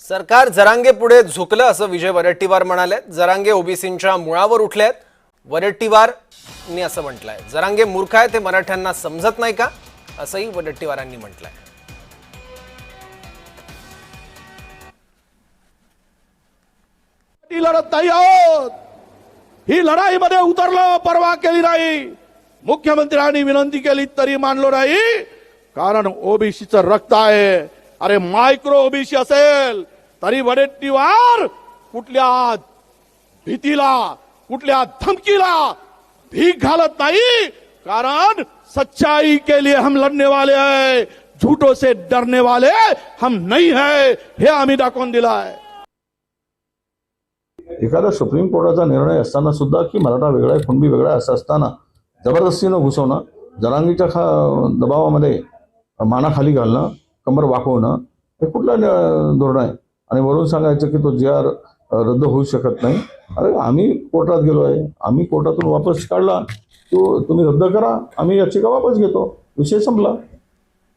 सरकार जरांगे पुढे झुकलं असं विजय वडेट्टीवार म्हणाले। जरांगे ओबीसींच्या मुळावर उठलेत। वडेट्टीवारांनी असं म्हटलंय, जरांगे मूर्ख आहे, ते मराठ्यांना समजत नाही का, असंही वडेट्टीवारांनी म्हटलंय। ही लढत नाही आहोत, ही लढाईमध्ये उतरलो, परवा केली नाही, मुख्यमंत्र्यांनी विनंती केली तरी मानलो नाही, कारण ओबीसीचं रक्त आहे। अरे मायक्रो ओबीसी असेल तरी वडेट्टीवार कुठल्या भीतीला, कुठल्या धमकीला भीक घालत नाही, कारण सच्चाई के लिए हम लड़ने वाले हैं, झूठों से डरने वाले हम नहीं है, हे आम्ही दाखवून दिला आहे। एखादा सुप्रीम कोर्टाचा निर्णय असताना सुद्धा की मराठा वेगळा आहे, कुणबी वेगळा आहे असं असताना जबरदस्तीनं घुसवणं, जरांगीच्या दबावामध्ये मानाखाली घालणं, कंबर वाकवणं, हे कुठलं धोरण आहे? आणि वरून सांगायचं की तो जी.आर. रद्द होऊ शकत नाही। अरे आम्ही कोर्टात गेलो आहे, आम्ही कोर्टातून वापस काढला, तो तुम्ही रद्द करा, आम्ही याचिका वापस घेतो, विषय संपला।